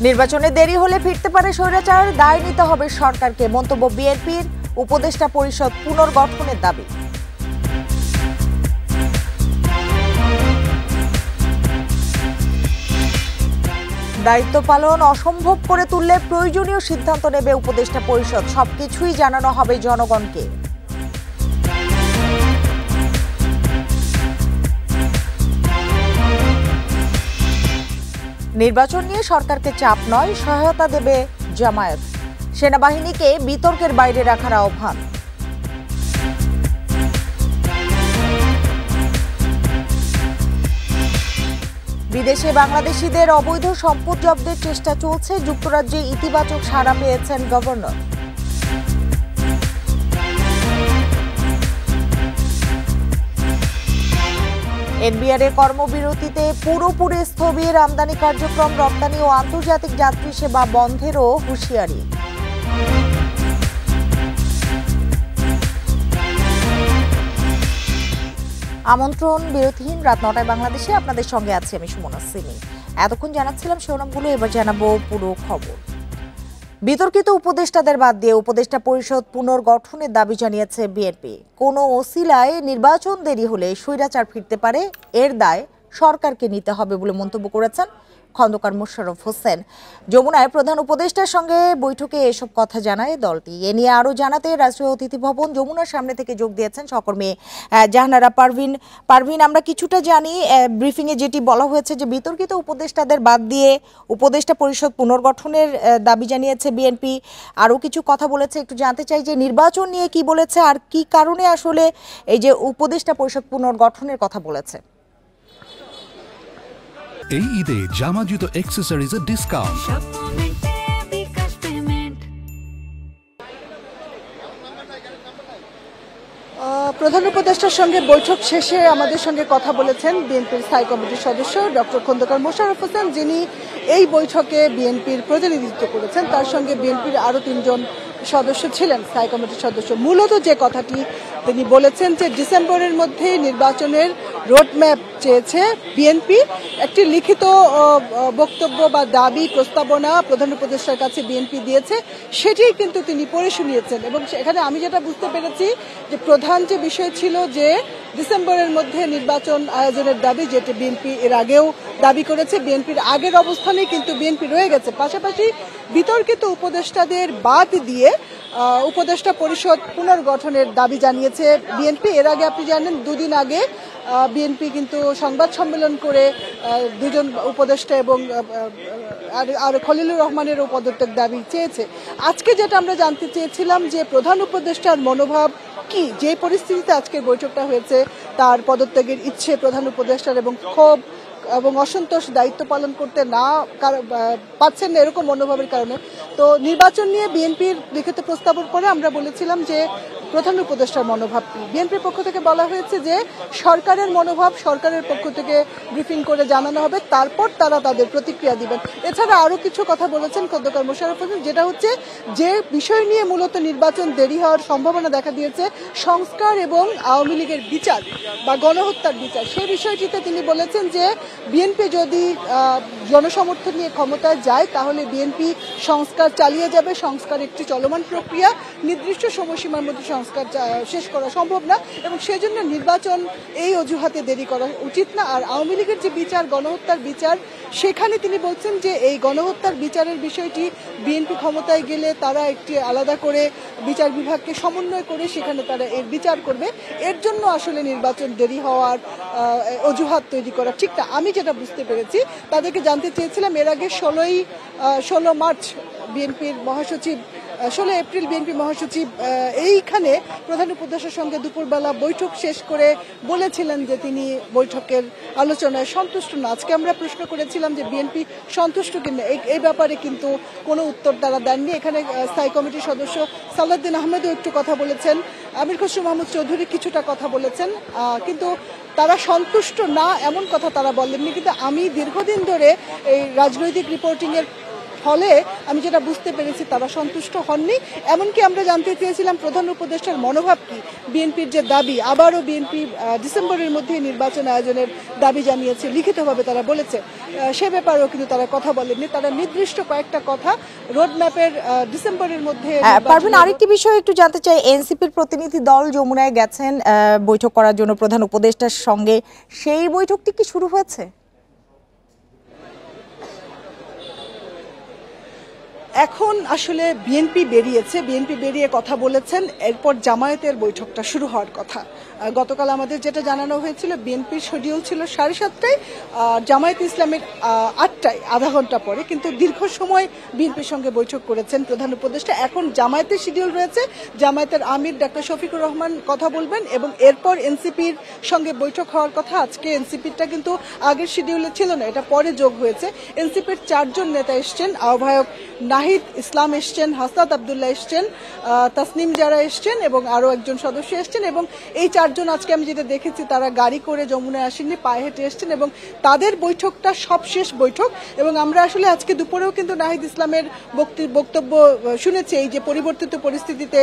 নির্বাচনে দেরি হলে ফিরতে পারে স্বৈরাচার, দায় নিতে হবে সরকারকে, মন্তব্য বিএনপির। উপদেষ্টা পরিষদ পুনর্গঠনের দাবি। দায়িত্ব পালন অসম্ভব করে তুললে প্রয়োজনীয় সিদ্ধান্ত নেবে উপদেষ্টা পরিষদ, সবকিছুই জানানো হবে জনগণকে। নির্বাচন নিয়ে সরকারকে চাপ নয়, সহায়তা দেবে জামায়াত। সেনাবাহিনীকে বিতর্কের বাইরে রাখার আহ্বান। বিদেশে বাংলাদেশিদের অবৈধ সম্পদ জব্দের চেষ্টা চলছে, যুক্তরাজ্যে ইতিবাচক সাড়া পেয়েছেন গভর্নর। এনবিআর এর কর্মবিরতিতে পুরোপুরি স্থবির আমদানি কার্যক্রম, রপ্তানি ও আন্তর্জাতিক যাত্রী সেবা বন্ধেরও হুঁশিয়ারি। আমন্ত্রণ, বিরতিহীন রাত ৯টায় বাংলাদেশে আপনাদের সঙ্গে আছি আমি সুমনা সিমি। এতক্ষণ জানাচ্ছিলাম শিরোনামগুলো, এবার জানাবো পুরো খবর। বিতর্কিত উপদেষ্টাদের বাদ দিয়ে উপদেষ্টা পরিষদ পুনর্গঠনের দাবি জানিয়েছে বিএনপি। কোনো ওসিলায় নির্বাচন দেরি হলে স্বৈরাচার ফিরতে পারে, এর দায় সরকারকে নিতে হবে বলে মন্তব্য করেছেন খন্দকার মোশাররফ হোসেন। যমুনায় প্রধান উপদেষ্টার সঙ্গে বৈঠকে এসব কথা জানায় দলটি। এ নিয়ে আরও জানাতে রাষ্ট্রীয় অতিথি ভবন যমুনার সামনে থেকে যোগ দিয়েছেন সহকর্মী জাহানারা পারভিন। আমরা কিছুটা জানি, ব্রিফিংয়ে যেটি বলা হয়েছে যে বিতর্কিত উপদেষ্টাদের বাদ দিয়ে উপদেষ্টা পরিষদ পুনর্গঠনের দাবি জানিয়েছে বিএনপি। আরও কিছু কথা বলেছে, একটু জানতে চাই যে নির্বাচন নিয়ে কি বলেছে আর কি কারণে আসলে এই যে উপদেষ্টা পরিষদ পুনর্গঠনের কথা বলেছে। এই ঈদে জামা জুতো অ্যাকসেসরিজের ডিসকাউন্ট। প্রধান উপদেষ্টার সঙ্গে বৈঠক শেষে আমাদের সঙ্গে কথা বলেছেন বিএনপির স্থায়ী কমিটির সদস্য ডক্টর খন্দকার মোশাররফ হোসেন, যিনি এই বৈঠকে বিএনপির প্রতিনিধিত্ব করেছেন। তার সঙ্গে বিএনপির আরও ৩ জন সদস্য ছিলেন, স্থায়ী কমিটির সদস্য। মূলত যে কথাটি তিনি বলেছেন যে ডিসেম্বরের মধ্যে নির্বাচনের রোডম্যাপ চেয়েছে বিএনপি। একটি লিখিত বক্তব্য বা দাবি প্রস্তাবনা প্রধান উপদেষ্টার কাছে বিএনপি দিয়েছে, সেটি কিন্তু তিনি পড়ে শুনিয়েছেন। এবং সেখানে আমি যেটা বুঝতে পেরেছি যে প্রধান যে বিষয় ছিল যে ডিসেম্বরের মধ্যে নির্বাচন আয়োজনের দাবি, যেটি বিএনপি এর আগেও দাবি করেছে। বিএনপির আগের অবস্থানে কিন্তু বিএনপি রয়ে গেছে। পাশাপাশি বিতর্কিত উপদেষ্টাদের বাদ দিয়ে উপদেষ্টা পরিষদ পুনর্গঠনের দাবি জানিয়েছে বিএনপি। এর আগে আপনি জানেন 2 দিন আগে বিএনপি কিন্তু সংবাদ সম্মেলন করে 2 জন উপদেষ্টা এবং আর খলিলুর রহমানেরও পদত্যাগ দাবি চেয়েছে। আজকে যেটা আমরা জানতে চেয়েছিলাম যে প্রধান উপদেষ্টার মনোভাব কি, যে পরিস্থিতিতে আজকের বৈঠকটা হয়েছে, তার পদত্যাগের ইচ্ছে প্রধান উপদেষ্টার এবং ক্ষোভ এবং অসন্তোষ, দায়িত্ব পালন করতে না পারছেন না এরকম মনোভাবের কারণে। তো নির্বাচন নিয়ে বিএনপির লিখিত প্রস্তাবের পরে আমরা বলেছিলাম যে প্রধান উপদেষ্টার মনোভাব কি। বিএনপির পক্ষ থেকে বলা হয়েছে যে সরকারের মনোভাব সরকারের পক্ষ থেকে ব্রিফিং করে জানানো হবে, তারপর তারা তাদের প্রতিক্রিয়া দিবেন। এছাড়া আরও কিছু কথা বলেছেন খন্দকার মোশাররফ হোসেন, যেটা হচ্ছে যে বিষয় নিয়ে মূলত নির্বাচন দেরি হওয়ার সম্ভাবনা দেখা দিয়েছে, সংস্কার এবং আওয়ামী লীগের বিচার বা গণহত্যার বিচার। সেই বিষয়টিতে তিনি বলেছেন যে বিএনপি যদি জনসমর্থন নিয়ে ক্ষমতায় যায় তাহলে বিএনপি সংস্কার চালিয়ে যাবে। সংস্কার একটি চলমান প্রক্রিয়া, নির্দিষ্ট সময়সীমার মধ্যে সংস্কার শেষ করা সম্ভব না এবং সেজন্য নির্বাচন এই অজুহাতে দেরি করা উচিত না। আর আওয়ামী লীগের যে বিচার, গণহত্যার বিচার, সেখানে তিনি বলছেন যে এই গণহত্যার বিচারের বিষয়টি বিএনপি ক্ষমতায় গেলে তারা একটি আলাদা করে বিচার বিভাগকে সমন্বয় করে সেখানে তারা এর বিচার করবে। এর জন্য আসলে নির্বাচন দেরি হওয়ার অজুহাত তৈরি করা ঠিক না। আমি যেটা বুঝতে পেরেছি, তাদেরকে জানতে চেয়েছিলাম এর আগে 16 মার্চ বিএনপির মহাসচিব, 16 এপ্রিল বিএনপি মহাসচিব এইখানে প্রধান উপদেষ্টার সঙ্গে দুপুরবেলা বৈঠক শেষ করে বলেছিলেন যে তিনি বৈঠকের আলোচনায় সন্তুষ্ট না। আজকে আমরা প্রশ্ন করেছিলাম যে বিএনপি সন্তুষ্ট কিনা, এই ব্যাপারে কিন্তু কোনো উত্তর তারা দেননি। এখানে স্থায়ী কমিটির সদস্য সালাউদ্দিন আহমেদও একটু কথা বলেছেন, আমির খসরু মাহমুদ চৌধুরী কিছুটা কথা বলেছেন, কিন্তু তারা সন্তুষ্ট না এমন কথা তারা বলেননি। কিন্তু আমি দীর্ঘদিন ধরে এই রাজনৈতিক রিপোর্টিংয়ের ফলে আমি যেটা বুঝতে পেরেছি তারা সন্তুষ্ট হননি। এমনকি আমরা জানতে চেয়েছিলাম প্রধান উপদেষ্টার মনোভাব কি, বিএনপির যে দাবি, আবারও বিএনপি ডিসেম্বরের মধ্যে নির্বাচন আয়োজনের দাবি জানিয়েছে, লিখিতভাবে তারা বলেছে, সে ব্যাপারেও কিন্তু তারা কথা বলেননি। তারা নির্দিষ্ট কয়েকটা কথা রোডম্যাপের ডিসেম্বরের মধ্যে। পারভিন, আরেকটি বিষয় একটু জানতে চাই, এনসিপির প্রতিনিধি দল যমুনায় গেছেন বৈঠক করার জন্য প্রধান উপদেষ্টার সঙ্গে, সেই বৈঠকটি কি শুরু হয়েছে? এখন আসলে বিএনপি বেরিয়ে কথা বলেছেন, এরপর জামায়াতের বৈঠকটা শুরু হওয়ার কথা। গতকাল আমাদের যেটা জানানো হয়েছিল, বিএনপির শিডিউল ছিল 7:30টায়, জামায়াত ইসলামের 8টায়, আধা ঘন্টা পরে। কিন্তু দীর্ঘ সময় বিএনপির সঙ্গে বৈঠক করেছেন প্রধান উপদেষ্টা। এখন জামায়াতের শিডিউল রয়েছে, জামায়াতের আমির ডাক্তার শফিকুর রহমান কথা বলবেন এবং এরপর এনসিপির সঙ্গে বৈঠক হওয়ার কথা। আজকে এনসিপিরটা কিন্তু আগের শিডিউলে ছিল না, এটা পরে যোগ হয়েছে। এনসিপির 4 জন নেতা এসছেন, আহ্বায়ক নাহিদ ইসলাম এসছেন, হাসনাত আবদুল্লাহ এসছেন, তাসনিম যারা এসছেন এবং আরো একজন সদস্য এসছেন। এবং এই 4 জন আজকে আমি যেটা দেখেছি, তারা গাড়ি করে যমুনায় আসেননি, পায়ে হেঁটে এসছেন এবং তাদের বৈঠকটা সবশেষ বৈঠক। এবং আমরা আসলে আজকে দুপুরেও কিন্তু নাহিদ ইসলামের বক্তব্য শুনেছি, এই যে পরিবর্তিত পরিস্থিতিতে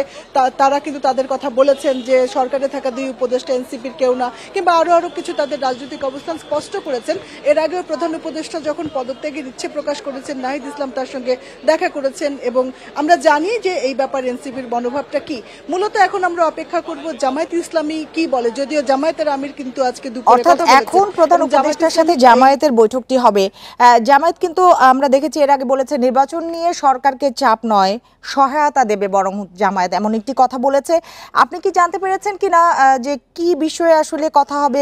তারা কিন্তু তাদের কথা বলেছেন যে সরকারে থাকা 2 উপদেষ্টা এনসিপির কেউ না, কিংবা আরো কিছু তাদের রাজনৈতিক অবস্থান স্পষ্ট করেছেন। এর আগেও প্রধান উপদেষ্টা যখন পদত্যাগের ইচ্ছে প্রকাশ করেছেন, নাহিদ ইসলাম তার সঙ্গে দেখা করেছেন এবং আমরা জানি যে এই ব্যাপারে এনসিপির মনোভাবটা কি। মূলত এখন আমরা অপেক্ষা করব জামায়াত ইসলামী কি বলে, যদিও জামায়াতের আমির কিন্তু আজকে দুপুরে কথা বলেছেন। এখন প্রধান উপদেষ্টার সাথে জামায়াতের বৈঠকটি হবে। জামায়াত কিন্তু আমরা দেখেছি এর আগে বলেছে নির্বাচন নিয়ে সরকারকে চাপ নয়, সহায়তা দেবে বরং জামায়াত, এমন একটি কথা বলেছে। আপনি কি জানতে পেরেছেন কিনা যে কি বিষয়ে আসলে কথা হবে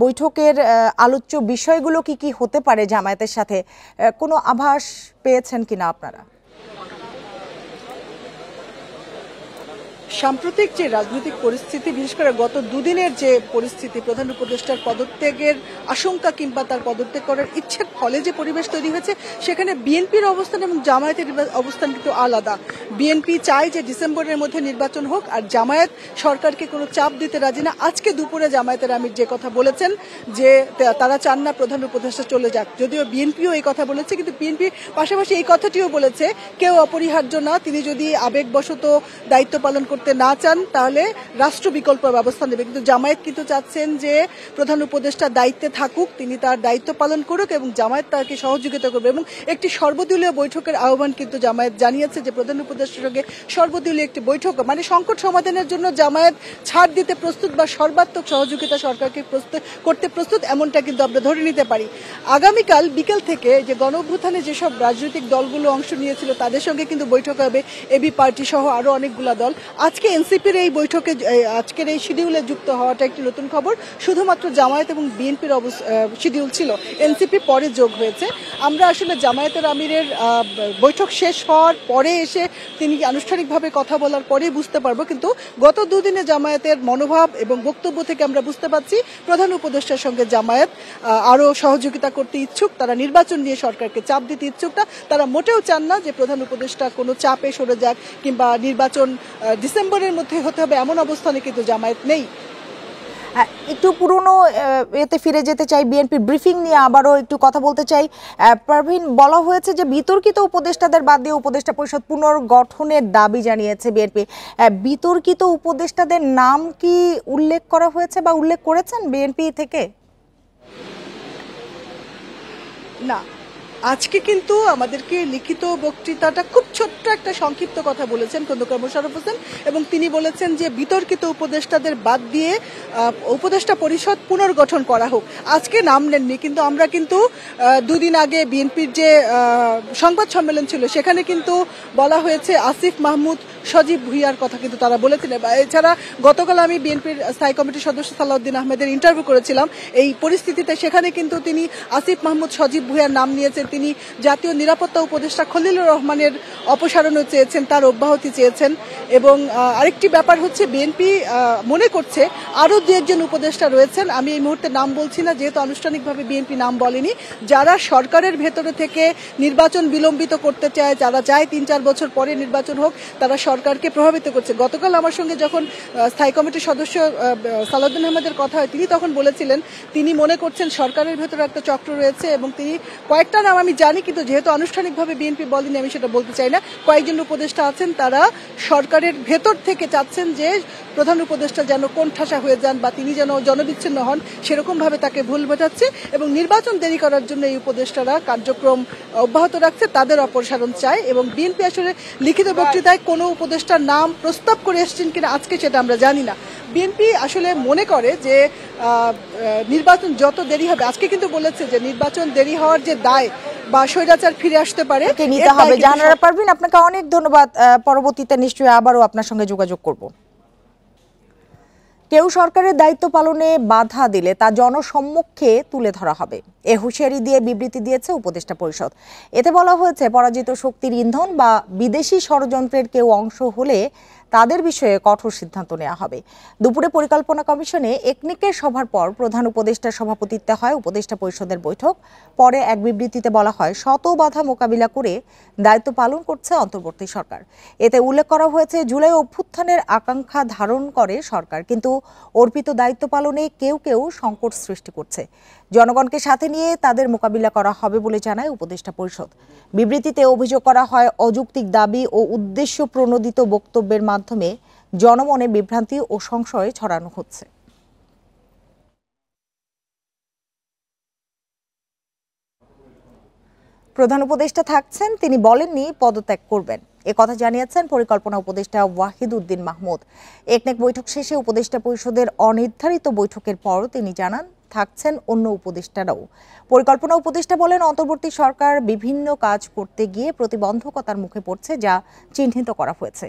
বৈঠকের আলোচ্য বিষয়গুলো কি কি হতে পারে জামায়াতের সাথে, কোনো আভাস পেয়েছেন কিনা আপনারা? সাম্প্রতিক যে রাজনৈতিক পরিস্থিতি, বিশেষ করে গত দুদিনের যে পরিস্থিতি, প্রধান উপদেষ্টার পদত্যাগের আশঙ্কা কিংবা তার পদত্যাগ করার ইচ্ছের ফলে যে পরিবেশ তৈরি হয়েছে, সেখানে বিএনপির অবস্থান এবং জামায়াতের অবস্থান কিন্তু আলাদা। বিএনপি চায় যে ডিসেম্বরের মধ্যে নির্বাচন হোক, আর জামায়াত সরকারকে কোনো চাপ দিতে রাজি না। আজকে দুপুরে জামায়াতের আমির যে কথা বলেছেন যে তারা চান না প্রধান উপদেষ্টা চলে যাক, যদিও বিএনপিও এই কথা বলেছে, কিন্তু বিএনপি পাশাপাশি এই কথাটিও বলেছে কেউ অপরিহার্য না, তিনি যদি আবেগবশত দায়িত্ব পালন করতে না চান তাহলে রাষ্ট্র বিকল্প ব্যবস্থা নেবে। কিন্তু জামায়াত কিন্তু চাচ্ছেন যে প্রধান উপদেষ্টা দায়িত্বে থাকুক, তিনি তার দায়িত্ব পালন করুক এবং জামায়াত তাকে সহযোগিতা করবে। এবং একটি সর্বদলীয় বৈঠকের আহ্বান কিন্তু জামায়াত জানিয়েছে যে প্রধান উপদেষ্টার সঙ্গে সর্বদলীয় একটি বৈঠক, মানে সংকট সমাধানের জন্য জামায়াত ছাড় দিতে প্রস্তুত বা সর্বাত্মক সহযোগিতা সরকারকে করতে প্রস্তুত, এমনটা কিন্তু আমরা ধরে নিতে পারি। আগামীকাল বিকেল থেকে যে গণঅভ্যুত্থানে যেসব রাজনৈতিক দলগুলো অংশ নিয়েছিল তাদের সঙ্গে কিন্তু বৈঠক হবে, এবি পার্টি সহ আরো অনেকগুলো দল। আজকে এনসিপির এই বৈঠকে, আজকের এই শিডিউলে যুক্ত হওয়াটা একটি নতুন খবর। শুধুমাত্র জামায়াত এবং বিএনপির শিডিউল ছিল, এনসিপি পরে যোগ হয়েছে। আমরা আসলে জামায়াতের আমিরের বৈঠক শেষ হওয়ার পরে এসে তিনি আনুষ্ঠানিকভাবে কথা বলার পরে বুঝতে পারবো, কিন্তু গত দুদিনে জামায়াতের মনোভাব এবং বক্তব্য থেকে আমরা বুঝতে পারছি প্রধান উপদেষ্টার সঙ্গে জামায়াত আরো সহযোগিতা করতে ইচ্ছুক। তারা নির্বাচন নিয়ে সরকারকে চাপ দিতে ইচ্ছুক না, তারা মোটেও চান না যে প্রধান উপদেষ্টা কোনো চাপে সরে যাক কিংবা নির্বাচন ডিসেম্বরের মধ্যে হতে হবে, এমন অবস্থানে কিন্তু জামায়াত নেই। একটু পুরনো এতে ফিরে যেতে চাই, বিএনপির ব্রিফিং নিয়ে আবারও একটু কথা বলতে চাই। পারভিন, বলা হয়েছে যে বিতর্কিত উপদেষ্টাদের বাদ দিয়ে উপদেষ্টা পরিষদ পুনর্গঠনের দাবি জানিয়েছে বিএনপি। বিতর্কিত উপদেষ্টাদের নাম কি উল্লেখ করা হয়েছে বা উল্লেখ করেছেন বিএনপি থেকে? না, আজকে কিন্তু আমাদেরকে লিখিত বক্তৃতাটা খুব ছোট্ট একটা সংক্ষিপ্ত কথা বলেছেন খন্দকার মোশাররফ হোসেন, এবং তিনি বলেছেন যে বিতর্কিত উপদেষ্টাদের বাদ দিয়ে উপদেষ্টা পরিষদ পুনর্গঠন করা হোক। আজকে নাম নেননি, কিন্তু আমরা কিন্তু দুদিন আগে বিএনপির যে সংবাদ সম্মেলন ছিল সেখানে কিন্তু বলা হয়েছে আসিফ মাহমুদ, সজীব ভুইয়ার কথা কিন্তু তারা বলেছেন। এছাড়া গতকাল আমি বিএনপির স্থায়ী কমিটির সদস্য সালাউদ্দিন আহমেদের ইন্টারভিউ করেছিলাম এই পরিস্থিতিতে, সেখানে কিন্তু তিনি আসিফ মাহমুদ, সজীব ভুইয়ার নাম নিয়েছেন। তিনি জাতীয় নিরাপত্তা উপদেষ্টা খলিলুর রহমানের অপসারণও চেয়েছেন, তার অব্যাহতি চেয়েছেন। এবং আরেকটি ব্যাপার হচ্ছে, বিএনপি মনে করছে আরো 2-1 জন উপদেষ্টা রয়েছেন, আমি এই মুহূর্তে নাম বলছি না যেহেতু আনুষ্ঠানিকভাবে বিএনপি নাম বলেনি, যারা সরকারের ভেতরে থেকে নির্বাচন বিলম্বিত করতে চায়, যারা চায় 3-4 বছর পরে নির্বাচন হোক, তারা সরকারকে প্রভাবিত করছে। গতকাল আমার সঙ্গে যখন স্থায়ী কমিটির সদস্য সালাউদ্দিন আহমেদের কথা হয়, তিনি তখন বলেছিলেন তিনি মনে করছেন সরকারের ভেতরে একটা চক্র রয়েছে এবং তিনি কয়েকটা নাম আমি জানি, কিন্তু যেহেতু আনুষ্ঠানিকভাবে বিএনপি বলেনি আমি সেটা বলতে চাই না। কয়েকজন উপদেষ্টা আছেন তারা সরকারের ভেতর থেকে চাচ্ছেন যে প্রধান উপদেষ্টা যেন কোণঠাসা হয়ে যান বা তিনি যেন জনবিচ্ছিন্ন হন, সেরকম ভাবে তাকে ভুল বোঝাচ্ছে এবং নির্বাচন দেরি করার জন্য এই উপদেষ্টারা কার্যক্রম অব্যাহত রাখছে, তাদের অপসারণ চায়। এবং বিএনপি আসলে লিখিত বক্তৃতায় কোনো উপদেষ্টার নাম প্রস্তাব করে এসেছেন কিনা আজকে সেটা আমরা জানি না। বিএনপি আসলে মনে করে যে নির্বাচন যত দেরি হবে, আজকে কিন্তু বলেছে যে নির্বাচন দেরি হওয়ার যে দায় বা স্বৈরাচার ফিরে আসতে পারে নিতে হবে। জাহানারা পারভীন, আপনাকে অনেক ধন্যবাদ। পরবর্তীতে নিশ্চয়ই আবারও আপনার সঙ্গে যোগাযোগ করব। কেউ সরকারের দায়িত্ব পালনে বাধা দিলে তা জনসম্মুখে তুলে ধরা হবে, এ হুঁশিয়ারি দিয়ে বিবৃতি দিয়েছে উপদেষ্টা পরিষদ। এতে বলা হয়েছে পরাজিত শক্তির ইন্ধন বা বিদেশি ষড়যন্ত্রের কেউ অংশ হলে তাদের বিষয়ে কঠোর সিদ্ধান্ত নেওয়া হবে। দুপুরে পরিকল্পনা কমিশনে একনিকের সভার পর প্রধান উপদেষ্টার সভাপতিত্বে হয় উপদেষ্টা পরিষদের বৈঠক। পরে এক বিবৃতিতে বলা হয় শত বাধা মোকাবিলা করে দায়িত্ব পালন করছে অন্তর্বর্তী সরকার। এতে উল্লেখ করা হয়েছে জুলাই অভ্যুত্থানের আকাঙ্ক্ষা ধারণ করে সরকার, কিন্তু অর্পিত দায়িত্ব পালনে কেউ কেউ সংকট সৃষ্টি করছে। জনগণকে সাথে নিয়ে তাদের মোকাবিলা করা হবে বলে জানায় উপদেষ্টা পরিষদ। বিবৃতিতে অভিযোগ করা হয় অযৌক্তিক দাবি ও উদ্দেশ্য প্রণোদিত বক্তব্যের মাধ্যমে জনমনে বিভ্রান্তি ও সংশয় ছড়ানো হচ্ছে। প্রধান উপদেষ্টা থাকছেন, তিনি বলেননি পদত্যাগ করবেন, এ কথা জানিয়েছেন পরিকল্পনা উপদেষ্টা ওয়াহিদ উদ্দিন মাহমুদ। একনেক বৈঠক শেষে উপদেষ্টা পরিষদের অনির্ধারিত বৈঠকের পর তিনি জানান থাকছেন অন্য উপদেষ্টারাও। পরিকল্পনা উপদেষ্টা বলেন অন্তর্বর্তী সরকার বিভিন্ন কাজ করতে গিয়ে প্রতিবন্ধকতার মুখে পড়ছে, যা চিহ্নিত করা হয়েছে।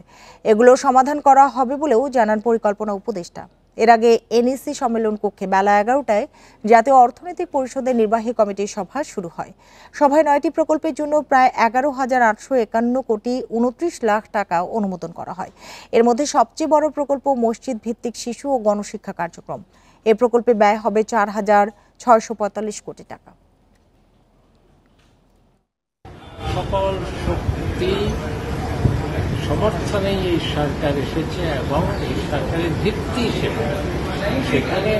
এগুলো সমাধান করা হবে বলেও জানান পরিকল্পনা উপদেষ্টা। এর আগে এনইসি সম্মেলন কক্ষে বেলা 11টায় জাতীয় অর্থনৈতিক পরিষদের নির্বাহী কমিটির সভা শুরু হয়। সভায় 9টি প্রকল্পের জন্য প্রায় 11,851 কোটি 29 লাখ টাকা অনুমোদন করা হয়। এর মধ্যে সবচেয়ে বড় প্রকল্প মসজিদ ভিত্তিক শিশু ও গণশিক্ষা কার্যক্রম। এ প্রকল্পে ব্যয় হবে 4,645 কোটি টাকা। সকল শক্তি সমর্থনে এই সরকার এসেছে এবং এই সরকারের ভিত্তি হিসেবে সেখানে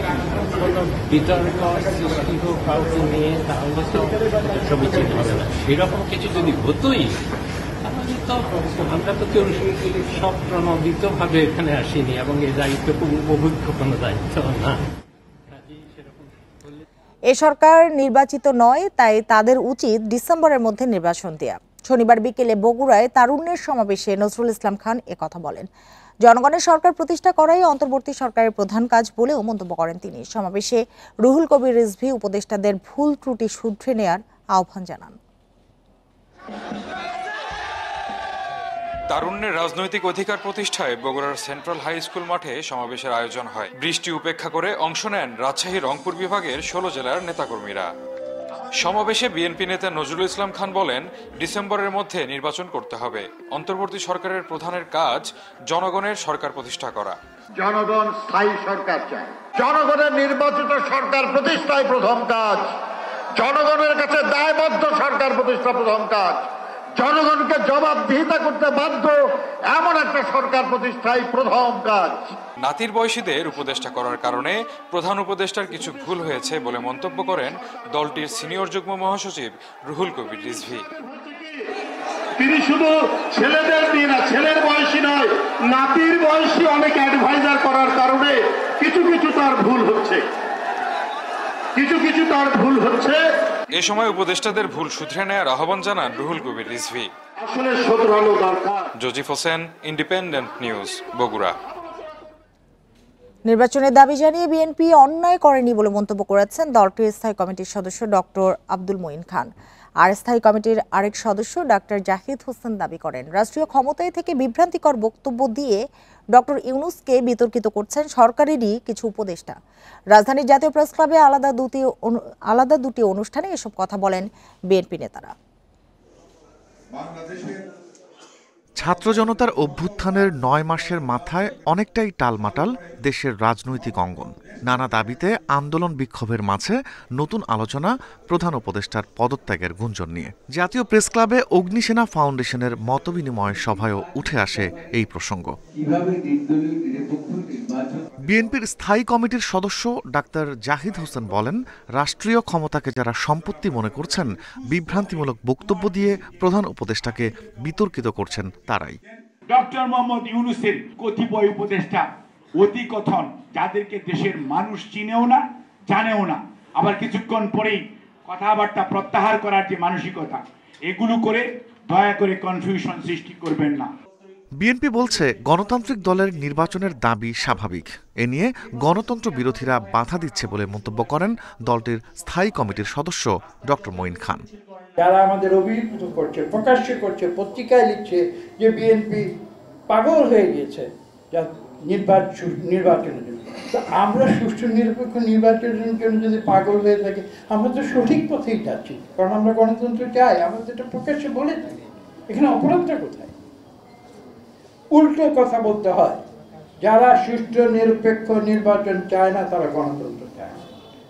কোনো বিতর্ক সৃষ্টি হোক কাউকে নিয়ে, তাহলে তো সমীচীন হবে না। সেরকম কিছু যদি হতোই তাহলে তো আমরা তো কেউ সব প্রণোদিতভাবে এখানে আসিনি এবং এই দায়িত্ব খুব অভিজ্ঞ কোনো দায়িত্ব না। এ সরকার নির্বাচিত নয়, তাই তাদের উচিত ডিসেম্বরের মধ্যে নির্বাচন দেয়া। শনিবার বিকেলে বগুড়ায় তারুণ্যের সমাবেশে নজরুল ইসলাম খান একথা বলেন। জনগণের সরকার প্রতিষ্ঠা করাই অন্তর্বর্তী সরকারের প্রধান কাজ বলেও মন্তব্য করেন তিনি। সমাবেশে রুহুল কবির রিজভী উপদেষ্টাদের ভুল ত্রুটি শুধরে নেয়ার আহ্বান জানান। তারুণ্যের রাজনৈতিক অধিকার প্রতিষ্ঠায় বগুড়ার সেন্ট্রাল হাই স্কুল মাঠে সমাবেশের আয়োজন হয়। বৃষ্টি উপেক্ষা করে অংশ নেন রাজশাহী রংপুর বিভাগের 16 জেলার নেতাকর্মীরা। সমাবেশে বিএনপি নেতা নজরুল ইসলাম খান বলেন ডিসেম্বরের মধ্যে নির্বাচন করতে হবে। অন্তর্বর্তী সরকারের প্রধানের কাজ জনগণের সরকার প্রতিষ্ঠা করা। জনগণ স্থায়ী সরকার চায়, জনগণের নির্বাচিত সরকার প্রতিষ্ঠায় প্রথম কাজ, জনগণের কাছে দায়বদ্ধ সরকার প্রতিষ্ঠা প্রথম কাজ, জনগণকে জবাবদিহিতা করতে বাধ্য এমন একটা সরকার প্রতিষ্ঠাই প্রথম কাজ। নাতির বয়সীদের উপদেষ্টা করার কারণে প্রধান উপদেষ্টার কিছু ভুল হয়েছে বলে মন্তব্য করেন দলটির সিনিয়র যুগ্ম মহাসচিব রুহুল কবির রিজভী। তিনি শুধু ছেলেদের দিয়ে না, ছেলের বয়সী নয়, নাতির বয়সী অনেক অ্যাডভাইজার করার কারণে কিছু কিছু তার ভুল হচ্ছে। এ সময় উপদেষ্টাদের ভুল শুধরে নেয়ার আহ্বান জানান রুহুল কবির রিজভী। আসলে শুধরানো দরকার। জজিফ হোসেন, ইন্ডিপেন্ডেন্ট নিউজ, বগুড়া। নির্বাচনের দাবি জানিয়ে বিএনপি অন্যায় করেনি বলে মন্তব্য করেছেন দলটির স্থায়ী কমিটির সদস্য ডক্টর আব্দুল মঈন খান। আর স্থায়ী কমিটির আরেক সদস্য ডক্টর জাহিদ হোসেন দাবি করেন রাষ্ট্রীয় ক্ষমতায় থেকে বিভ্রান্তিকর বক্তব্য দিয়ে ডক্টর ইউনূসকে বিতর্কিত করছেন সরকারেরই কিছু উপদেষ্টা। রাজধানীর জাতীয় প্রেস ক্লাবে আলাদা দুটি অনুষ্ঠানে এসব কথা বলেন বিএনপি নেতারা। ছাত্র জনতার অভ্যুত্থানের ৯ মাসের মাথায় অনেকটাই টালমাটাল দেশের রাজনৈতিক অঙ্গন। নানা দাবিতে আন্দোলন বিক্ষোভের মাঝে নতুন আলোচনা প্রধান উপদেষ্টার পদত্যাগের গুঞ্জন নিয়ে। জাতীয় প্রেস ক্লাবে অগ্নিসেনা ফাউন্ডেশনের মতবিনিময় সভায়ও উঠে আসে এই প্রসঙ্গ। বিএনপির স্থায়ী কমিটির সদস্য ডাক্তার জাহিদ হোসেন বলেন, রাষ্ট্রীয় ক্ষমতাকে যারা সম্পত্তি মনে করছেন, বিভ্রান্তিমূলক বক্তব্য দিয়ে প্রধান উপদেষ্টাকে বিতর্কিত করছেন তারাই। ডক্টর মোহাম্মদ ইউনূসের কতিপয় উপদেষ্টা অতি কথন, যাদেরকে দেশের মানুষ চিনেও না, জানেও না, আবার কিছুক্ষণ পরেই কথাবার্তা প্রত্যাহার করার যে মানসিকতা, এগুলো করে দয়া করে কনফিউশন সৃষ্টি করবেন না। বিএনপি বলছে গণতান্ত্রিক দলের নির্বাচনের দাবি স্বাভাবিক। এ নিয়ে গণতন্ত্র বিরোধীরা বাধা দিচ্ছে বলে মন্তব্য করেন দলটির স্থায়ী কমিটির সদস্য ডক্টর মঈন খান। যারা আমাদের অভিযুক্ত করছে, প্রকাশ্যে করছে, পত্রিকায় লিখছে যে বিএনপি পাগল হয়ে গিয়েছে নির্বাচনের জন্য, তো আমরা সুষ্ঠু নিরপেক্ষ নির্বাচনের জন্য যদি পাগল হয়ে থাকি, আমরা তো সঠিক পথেই যাচ্ছি, কারণ আমরা গণতন্ত্র চাই। আমরা তো এটা প্রকাশ্যে বলে থাকি, এখানে অপরাধটা কোথায়? উল্টো কথা বলতে হয়, যারা সুষ্ঠু নিরপেক্ষ নির্বাচন চায় না তারা গণতন্ত্র চায় না,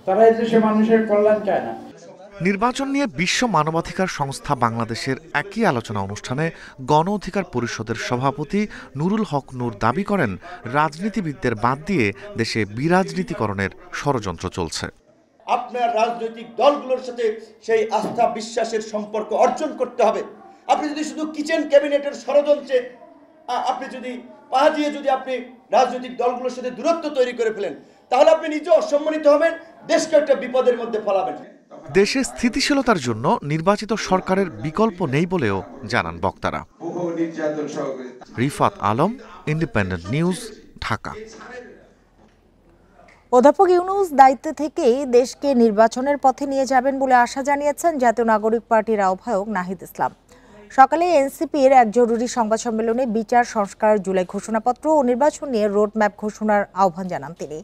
তারা এই দেশে মানুষের কল্যাণ চায় না। নির্বাচন নিয়ে বিশ্ব মানবাধিকার সংস্থা বাংলাদেশের একই আলোচনা অনুষ্ঠানে গণ অধিকার পরিষদের সভাপতি নুরুল হক নূর দাবি করেন, রাজনীতিবিদদের বাদ দিয়ে দেশে বিরাজনীতিকরণের ষড়যন্ত্র চলছে। আপনার রাজনৈতিক দলগুলোর সাথে সেই আস্থা বিশ্বাসের সম্পর্ক অর্জন করতে হবে। আপনি যদি শুধু কিচেন ক্যাবিনেটের ষড়যন্ত্রে আপনি যদি পা দিয়ে যদি আপনি রাজনৈতিক দলগুলোর সাথে দূরত্ব তৈরি করে ফেলেন, তাহলে আপনি নিজে অসম্মানিত হবেন, দেশকে একটা বিপদের মধ্যে ফেলাবেন। দেশে স্থিতিশীলতার জন্য নির্বাচিত সরকারের বিকল্প নেই বলেও জানান বক্তারা। Rifat Alam, independent news, Dhaka. অধ্যাপক ইউনূস দায়িত্ব থেকেই দেশকে নির্বাচনের পথে নিয়ে যাবেন বলে আশা জানিয়েছেন জাতীয় নাগরিক পার্টির আহ্বায়ক নাহিদ ইসলাম। সকালে এনসিপির এক জরুরি সংবাদ সম্মেলনে বিচার সংস্কার, জুলাই ঘোষণাপত্র ও নির্বাচন নিয়ে রোডম্যাপ ঘোষণার আহ্বান জানান তিনি।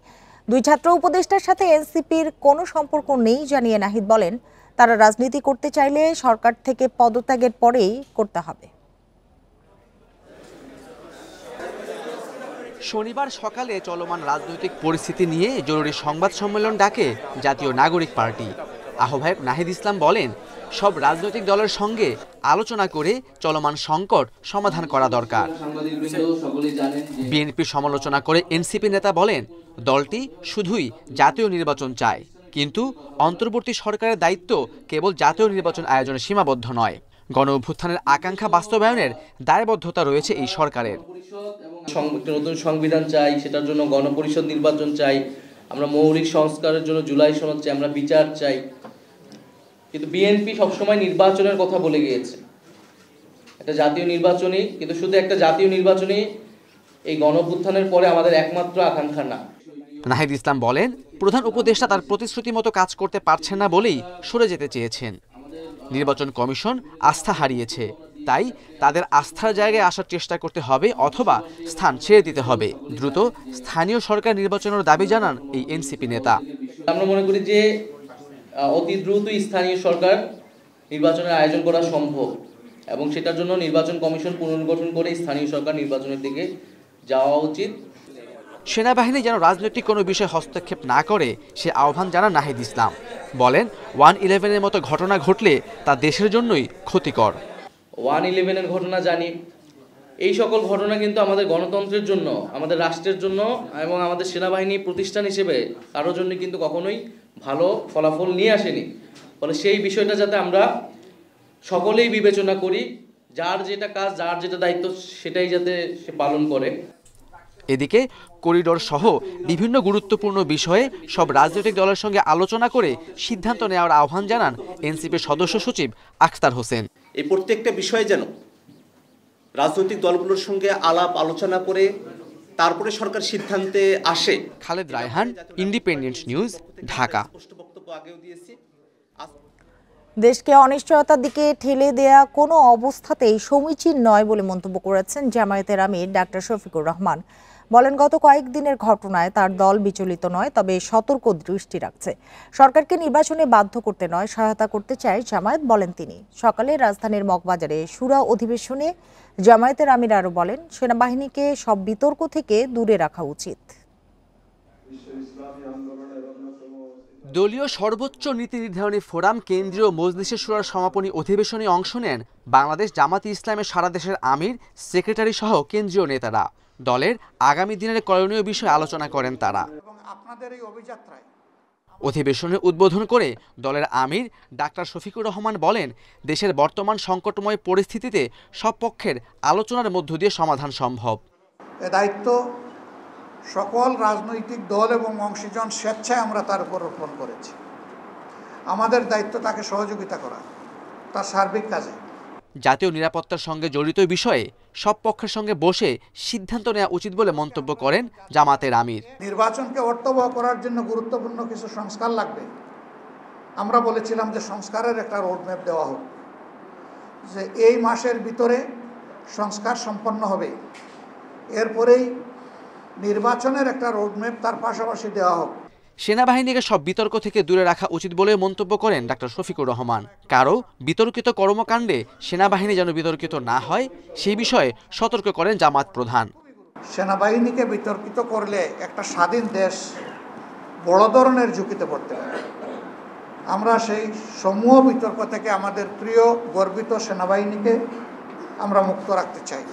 দুই ছাত্র উপদেষ্টার সাথে এনসিপির কোনো সম্পর্ক নেই জানিয়ে নাহিদ বলেন, তারা রাজনীতি করতে চাইলে সরকার থেকে পদত্যাগের পরেই করতে হবে। শনিবার সকালে চলমান রাজনৈতিক পরিস্থিতি নিয়ে জরুরি সংবাদ সম্মেলন ডাকে জাতীয় নাগরিক পার্টি। আহ্বায়ক নাহিদ ইসলাম বলেন, সব রাজনৈতিক দলের সঙ্গে আলোচনা করে চলমান সংকট সমাধান করা দরকার। বিএনপির সমালোচনা করে এনসিপি নেতা বলেন, দলটি শুধুই জাতীয় নির্বাচন চায়, কিন্তু অন্তর্বর্তী সরকারের দায়িত্ব কেবল জাতীয় নির্বাচন আয়োজনে সীমাবদ্ধ নয়। গণ অভ্যুত্থানের আকাঙ্ক্ষা বাস্তবায়নের দায়বদ্ধতা রয়েছে এই সরকারের। নতুন সংবিধান চাই, সেটার জন্য গণপরিষদ নির্বাচন চাই, আমরা মৌলিক সংস্কারের জন্য জুলাই সনদ চাই, আমরা বিচার চাই। কিন্তু বিএনপি সবসময় নির্বাচনের কথা বলে গিয়েছে, একটা জাতীয় নির্বাচনই, কিন্তু শুধু একটা জাতীয় নির্বাচনই এই গণঅভ্যুত্থানের পরে আমাদের একমাত্র আকাঙ্ক্ষা না। নাহিদ ইসলাম বলেন, প্রধান উপদেষ্টা তার প্রতিশ্রুতি মতো কাজ করতে পারছেন না বলেই সরে যেতে চেয়েছেন। নির্বাচন কমিশন আস্থা হারিয়েছে, তাই তাদের আস্থার জায়গায় আসার চেষ্টা করতে হবে অথবা স্থান ছেড়ে দিতে হবে। দ্রুত স্থানীয় সরকার নির্বাচনের দাবি জানান এই এনসিপি নেতা। আমরা মনে করি যে অতি দ্রুতই স্থানীয় সরকার নির্বাচনের আয়োজন করা সম্ভব এবং সেটার জন্য নির্বাচন কমিশন পুনর্গঠন করে স্থানীয় সরকার নির্বাচনের দিকে যাওয়া উচিত। সেনাবাহিনী যেন রাজনৈতিক কোনো বিষয়ে হস্তক্ষেপ না করে সে আহ্বান জানান নাহিদ ইসলাম। বলেন, 1/11-এর মতো ঘটনা ঘটলে তা দেশের জন্যই ক্ষতিকর। 1/11-এর ঘটনা জানি, এই সকল ঘটনা কিন্তু আমাদের গণতন্ত্রের জন্য, আমাদের রাষ্ট্রের জন্য এবং আমাদের সেনাবাহিনী প্রতিষ্ঠান হিসেবে কারোর জন্য কিন্তু কখনোই ভালো ফলাফল নিয়ে আসেনি। ফলে সেই বিষয়টা যাতে আমরা সকলেই বিবেচনা করি, যার যেটা কাজ, যার যেটা দায়িত্ব সেটাই যাতে সে পালন করে। এদিকে করিডোর সহ বিভিন্ন গুরুত্বপূর্ণ বিষয়ে সব রাজনৈতিক দলের সঙ্গে আলোচনা করে সিদ্ধান্ত নেওয়ার আহ্বান জানান এনসিপির সদস্য সচিব আখতার হোসেন। এই প্রত্যেকটা বিষয়ে যেন রাজনৈতিক দলগুলোর সঙ্গে আলাপ আলোচনা করে তারপরে সরকার সিদ্ধান্তে আসে। Khaled Raihan, independent news, Dhaka. দেশকে অনিশ্চয়তার দিকে ঠেলে দেয়া কোনো অবস্থাতেই সমীচীন নয় বলে মন্তব্য করেছেন জামায়াতের আমির ডাক্তার শফিকুর রহমান। বলেন, গত কয়েকদিনের ঘটনায় তার দল বিচলিত নয়, তবে সতর্ক দৃষ্টি রাখছে। সরকারকে নির্বাচনে বাধ্য করতে নয়, সহায়তা করতে চায় জামায়াত, বলেন তিনি। সকালে রাজধানীর মগবাজারে শুরা অধিবেশনে জামায়াতের আমির আরও বলেন, সেনাবাহিনীকে সব বিতর্ক থেকে দূরে রাখা উচিত। দলীয় সর্বোচ্চ নীতি নির্ধারণী ফোরাম কেন্দ্রীয় মজলিসে শুরার সমাপনী অধিবেশনে অংশ নেন বাংলাদেশ জামাতে ইসলামের সারা দেশের আমির, সেক্রেটারি সহ কেন্দ্রীয় নেতারা। দলের আগামী দিনের করণীয় বিষয়ে আলোচনা করেন তারা। অধিবেশনে উদ্বোধন করে দলের আমির ডাক্তার শফিকুর রহমান বলেন, দেশের বর্তমান সংকটময় পরিস্থিতিতে সব পক্ষের আলোচনার মধ্য দিয়ে সমাধান সম্ভব। এ দায়িত্ব সকল রাজনৈতিক দল এবং অংশীজন স্বেচ্ছায় আমরা তার উপর অর্পণ করেছি। আমাদের দায়িত্ব তাকে সহযোগিতা করা তার সার্বিক কাজে। জাতীয় নিরাপত্তার সঙ্গে জড়িত বিষয়ে সব পক্ষের সঙ্গে বসে সিদ্ধান্ত নেওয়া উচিত বলে মন্তব্য করেন জামাতের আমির। নির্বাচনকে অর্থবহ করার জন্য গুরুত্বপূর্ণ কিছু সংস্কার লাগবে। আমরা বলেছিলাম যে সংস্কারের একটা রোডম্যাপ দেওয়া হোক, যে এই মাসের ভিতরে সংস্কার সম্পন্ন হবে, এরপরেই নির্বাচনের একটা রোডম্যাপ তার পাশাপাশি দেওয়া হোক। সেনাবাহিনীকে সব বিতর্ক থেকে দূরে রাখা উচিত বলে মন্তব্য করেন ডাক্তার শফিকুর রহমান। কারো বিতর্কিত কর্মকাণ্ডে সেনাবাহিনী যেন বিতর্কিত না হয় সেই বিষয়ে সতর্ক করেন জামাত প্রধান। সেনাবাহিনীকে বিতর্কিত করলে একটা স্বাধীন দেশ বড় ধরনের ঝুঁকিতে পড়তে পারে। আমরা সেই সমূহ বিতর্ক থেকে আমাদের প্রিয় গর্বিত সেনাবাহিনীকে আমরা মুক্ত রাখতে চাই।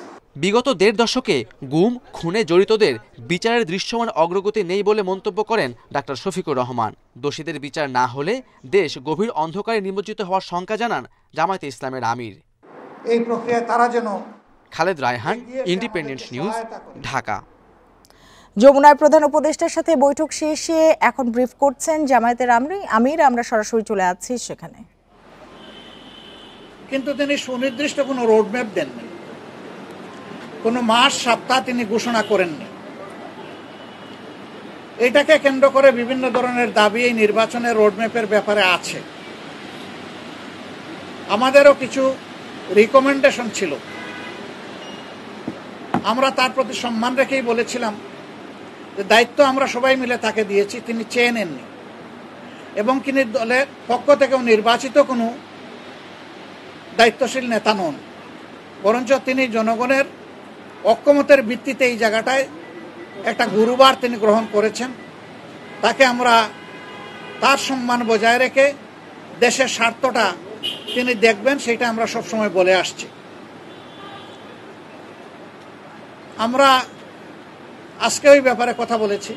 বিগত ১.৫ দশকে গুম খুনে জড়িতদের বিচারের দৃশ্যমান অগ্রগতি নেই বলে মন্তব্য করেন ডাক্তার শফিকুর রহমান। দোষীদের বিচার না হলে দেশ গভীর অন্ধকারে নিমজ্জিত হওয়ার শঙ্কা জানান জামায়াতে ইসলামের আমির। এই প্রক্রিয়ায় তারা যেন। Khaled Raihan, independent news, Dhaka. যমুনার প্রধান উপদেষ্টার সাথে বৈঠক শেষে এখন ব্রিফ করছেন জামায়াতের আমির। আমরা সরাসরি চলে যাচ্ছি সেখানে। কিন্তু তিনি সুনির্দিষ্ট কোনো রোডম্যাপ দেননি, কোনো মাস সপ্তাহ তিনি ঘোষণা করেননি। এটাকে কেন্দ্র করে বিভিন্ন ধরনের দাবি এই নির্বাচনের রোডম্যাপের ব্যাপারে আছে। আমাদেরও কিছু রিকমেন্ডেশন ছিল, আমরা তার প্রতি সম্মান রেখেই বলেছিলাম যে দায়িত্ব আমরা সবাই মিলে তাকে দিয়েছি, তিনি চেয়ে নেননি এবং তিনি দলের পক্ষ থেকেও নির্বাচিত কোনো দায়িত্বশীল নেতা নন, বরঞ্চ তিনি জনগণের ঐক্যমতের ভিত্তিতে এই জায়গাটায় একটা গুরুবার তিনি গ্রহণ করেছেন। তাকে আমরা তার সম্মান বজায় রেখে দেশের স্বার্থটা তিনি দেখবেন, সেটা আমরা সবসময় বলে আসছি। আমরা আজকে ওই ব্যাপারে কথা বলেছি।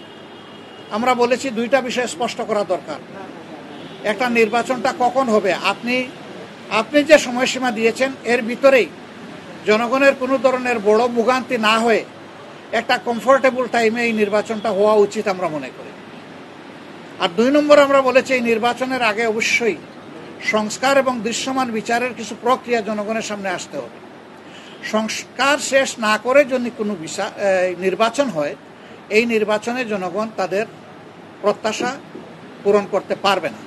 আমরা বলেছি দুইটা বিষয় স্পষ্ট করা দরকার। একটা, নির্বাচনটা কখন হবে, আপনি যে সময়সীমা দিয়েছেন এর ভিতরেই জনগণের কোনো ধরনের বড় ভোগান্তি না হয়ে একটা কমফোর্টেবল টাইমে এই নির্বাচনটা হওয়া উচিত আমরা মনে করি। আর 2 নম্বর, আমরা বলেছি এই নির্বাচনের আগে অবশ্যই সংস্কার এবং দৃশ্যমান বিচারের কিছু প্রক্রিয়া জনগণের সামনে আসতে হবে। সংস্কার শেষ না করে যদি কোনো নির্বাচন হয়, এই নির্বাচনে জনগণ তাদের প্রত্যাশা পূরণ করতে পারবে না।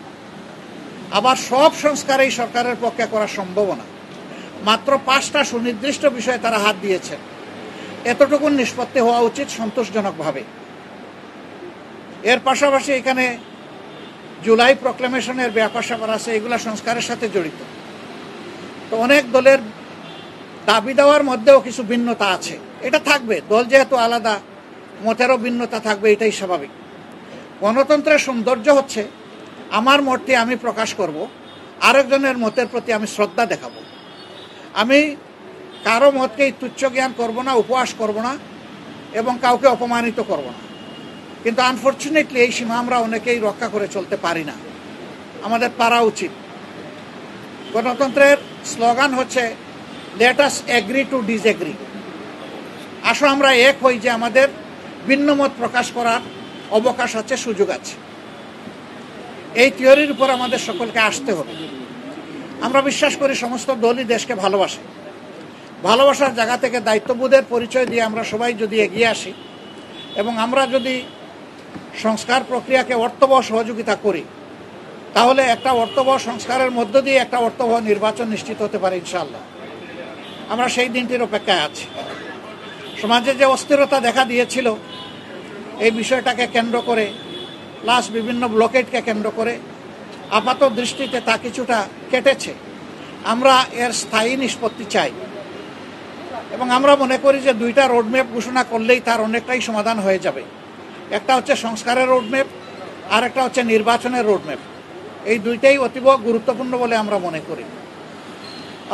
আবার সব সংস্কার এই সরকারের পক্ষে করা সম্ভব না। মাত্র 5টা সুনির্দিষ্ট বিষয়ে তারা হাত দিয়েছে, এতটুকু নিষ্পত্তি হওয়া উচিত সন্তোষজনকভাবে। এর পাশাপাশি এখানে জুলাই প্রক্লেমেশনের ব্যাপার স্যাপার আছে, এগুলা সংস্কারের সাথে জড়িত। তো অনেক দলের দাবি দেওয়ার মধ্যেও কিছু ভিন্নতা আছে, এটা থাকবে। দল যেহেতু আলাদা, মতেরও ভিন্নতা থাকবে, এটাই স্বাভাবিক। গণতন্ত্রের সৌন্দর্য হচ্ছে আমার মতটি আমি প্রকাশ করব, আরেকজনের মতের প্রতি আমি শ্রদ্ধা দেখাবো। আমি কারো মতকেই তুচ্ছ জ্ঞান করব না, উপহাস করব না এবং কাউকে অপমানিত করব না। কিন্তু আনফর্চুনেটলি এই সীমা আমরা অনেকেই রক্ষা করে চলতে পারি না, আমাদের পারা উচিত। গণতন্ত্রের স্লোগান হচ্ছে let us agree to disagree. আসো আমরা এক হই যে আমাদের ভিন্ন মত প্রকাশ করার অবকাশ আছে, সুযোগ আছে। এই থিওরির উপর আমাদের সকলকে আসতে হবে। আমরা বিশ্বাস করি সমস্ত দলই দেশকে ভালোবাসে। ভালোবাসার জায়গা থেকে দায়িত্ববোধের পরিচয় দিয়ে আমরা সবাই যদি এগিয়ে আসি এবং আমরা যদি সংস্কার প্রক্রিয়াকে অর্থবহ সহযোগিতা করি, তাহলে একটা অর্থবহ সংস্কারের মধ্য দিয়ে একটা অর্থবহ নির্বাচন নিশ্চিত হতে পারে ইনশাআল্লাহ। আমরা সেই দিনটির অপেক্ষায় আছি। সমাজে যে অস্থিরতা দেখা দিয়েছিল এই বিষয়টাকে কেন্দ্র করে, প্লাস বিভিন্ন ব্লকেটকে কেন্দ্র করে আপাত দৃষ্টিতে তা কিছুটা কেটেছে। আমরা এর স্থায়ী নিষ্পত্তি চাই এবং আমরা মনে করি যে দুইটা রোডম্যাপ ঘোষণা করলেই তার অনেকটাই সমাধান হয়ে যাবে। একটা হচ্ছে সংস্কারের রোডম্যাপ, আর একটা হচ্ছে নির্বাচনের রোডম্যাপ। এই দুইটাই অতীব গুরুত্বপূর্ণ বলে আমরা মনে করি।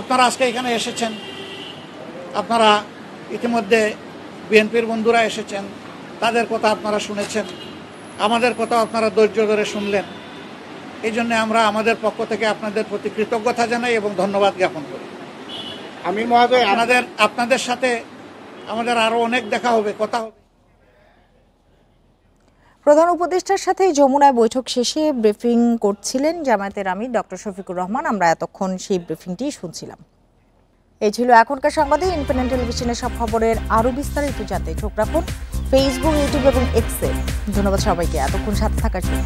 আপনারা আজকে এখানে এসেছেন, আপনারা ইতিমধ্যে বিএনপির বন্ধুরা এসেছেন, তাদের কথা আপনারা শুনেছেন, আমাদের কথা আপনারা ধৈর্য ধরে শুনলেন। এই জন্য আমরা আমাদের পক্ষ থেকে আপনাদের প্রতি কৃতজ্ঞতা জানাই এবং ধন্যবাদ জ্ঞাপন করি। আমি মহোদয় আপনাদের সাথে আমাদের আরো অনেক দেখা হবে, কথা হবে। প্রধান উপদেষ্টার সাথে যমুনায় বৈঠক শেষে ব্রিফিং করছিলেন জামায়াতের আমির ডক্টর শফিকুর রহমান। আমরা এতক্ষণ সেই ব্রিফিংটি শুনছিলাম। এই ছিল এখনকার সংবাদে। ইন্ডিপেন্ডেন্ট টেলিভিশনের সব খবরের আরো বিস্তারিত জানতে চোখ রাখুন ফেসবুক, ইউটিউব এবং এক্সে। ধন্যবাদ সবাইকে এতক্ষণ সাথে থাকার জন্য।